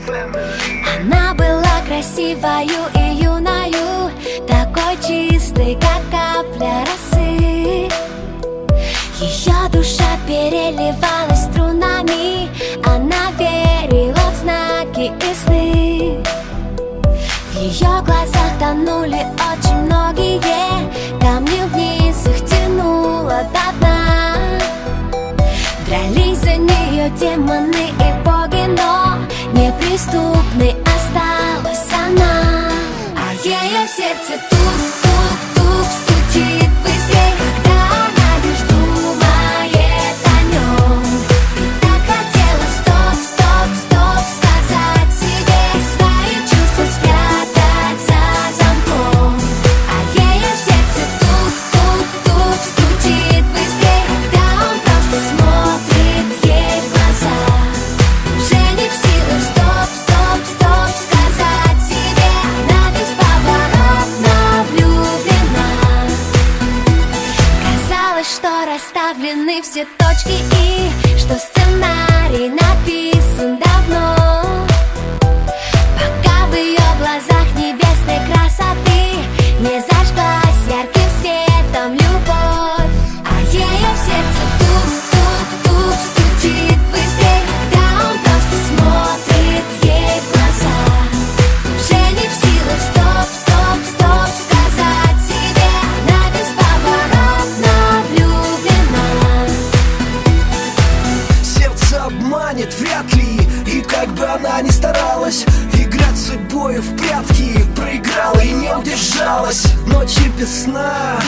Она была красивою и юною, такой чистой, как капля росы. Ее душа переливалась струнами, она верила в знаки и сны. В ее глазах тонули очень многие, камни вниз их тянуло до дна. Дрались за нее демоны и боги, но неприступной осталась она. А ее сердце тук-тук-тук стучит быстрей, когда она лишь думает о нем. И так хотела стоп-стоп-стоп сказать себе, свои чувства спрятать за замком. А ее сердце тук-тук-тук стучит быстрей, когда он просто смотрит ей в глаза. Уже не в силах стоп-стоп-стоп сказать себе, она бесповоротно влюблена. Казалось, что расставлены все точки и что сценарий написан давно. Пока в ее глазах небесной красоты не зажглась ярким светом любовь. А ее сердце тук-тук-тук стучит быстрей, когда он просто смотрит ей в глаза. Уже не в силах стоп-стоп-стоп сказать себе, она бесповоротно влюблена. Сердце обманет вряд ли, и как бы она ни старалась играть судьбою в прятки, проиграла и не удержалась. Ночи без сна,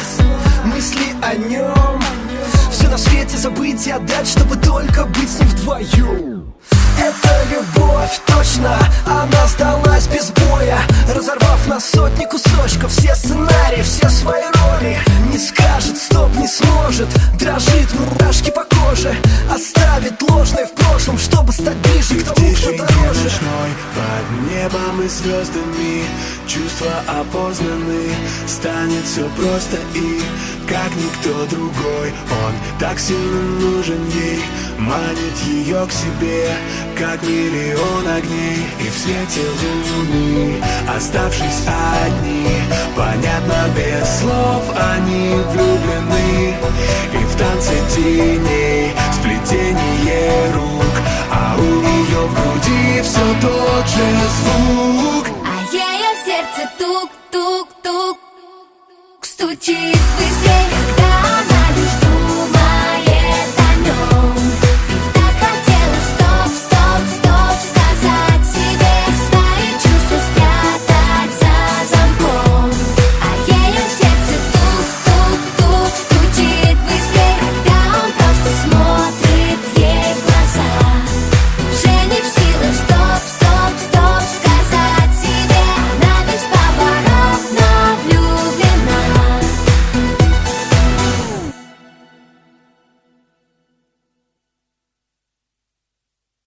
мысли о нем, все на свете забыть и отдать, чтобы только быть с ним вдвоем. Это любовь, точно, она сдалась без боя, разорвав на сотни кусочков все сценарии, все свои роли. Не скажет стоп, не сможет, дрожит, мурашки по коже, оставит ложное в прошлом, чтобы стать ближе к тому, кто дороже. Ночной, под небом и звездами чувства опознаны, станет все просто и как никто другой. Он так сильно нужен ей, манит ее к себе, как миллион огней. И в свете луны, оставшись одни, понятно без слов, они влюблены. И в танце теней, сплетение рук, а у нее в груди все тот же звук. А ее сердце тук-тук-тук стучит быстрей, когда она лишь думает о нем. И так хотела стоп-стоп-стоп сказать себе, свои чувства спрятать за замком. А ее сердце тук-тук-тук стучит быстрей, когда он просто смотрит ей в глаза. Уже не в силах стоп-стоп-стоп сказать себе, она бесповоротно влюблена.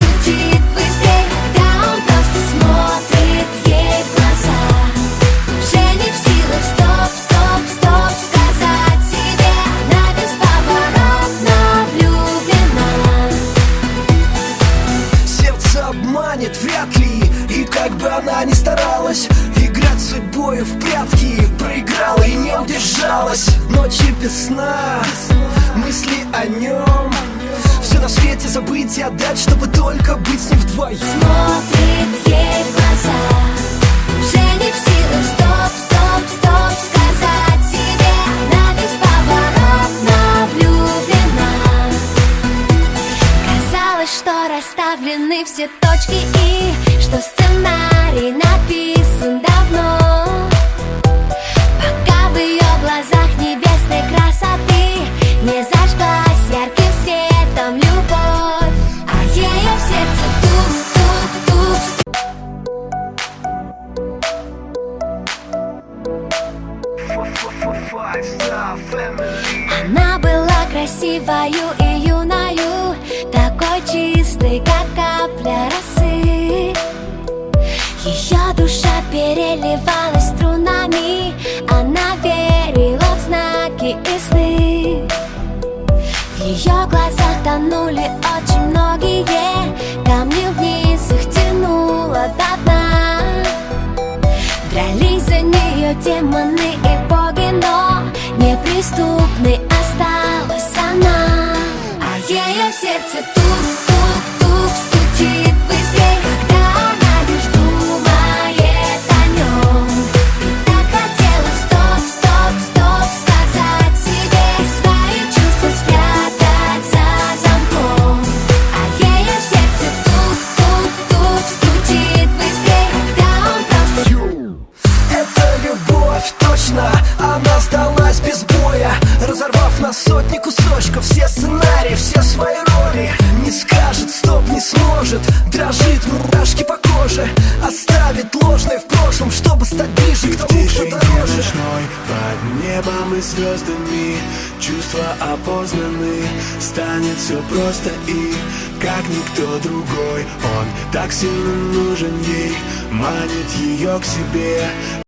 Стучит быстрей, когда он просто смотрит ей в глаза. Уже не в силах стоп-стоп-стоп сказать себе, она бесповоротно влюблена. Сердце обманет вряд ли, и как бы она ни старалась играть судьбою в прятки, проиграла и не удержалась. Ночи без сна, мысли о нем, все на свете забыть и отдать, чтобы только быть с ним вдвоем. Смотрит ей в глаза. Уже не в силах стоп-стоп-стоп сказать себе, она бесповоротно влюблена. Казалось, что расставлены все точки и что сценарий написан давно. Пока в ее глазах небесной красоты не зажглась ярким светом любовь. А ее сердце тук-тук-тук. Она была красивою и юною, такой чистой, как капля росы. Ее душа переливалась струнами, она верила в знаки и сны. В ее глазах тонули очень многие, камни вниз их тянуло демоны и боги, но неприступной осталась она. А ее сердце тук-тук-тук стучит быстрей, когда она лишь думает о нем. И так хотела стоп-стоп-стоп сказать себе, свои чувства спрятать за замком. А ее сердце тук-тук-тук стучит быстрей, когда он просто... Это любовь, точно, она сдалась без боя, разорвав на сотни кусочков все сценарии, все свои роли. Не скажет стоп, не сможет, дрожит, мурашки по коже, оставит ложное в прошлом, чтобы стать ближе к тому, кто дороже. Ночной, под небом и звездами чувства опознаны. Станет все просто и как никто другой. Он так сильно нужен ей, манит ее к себе.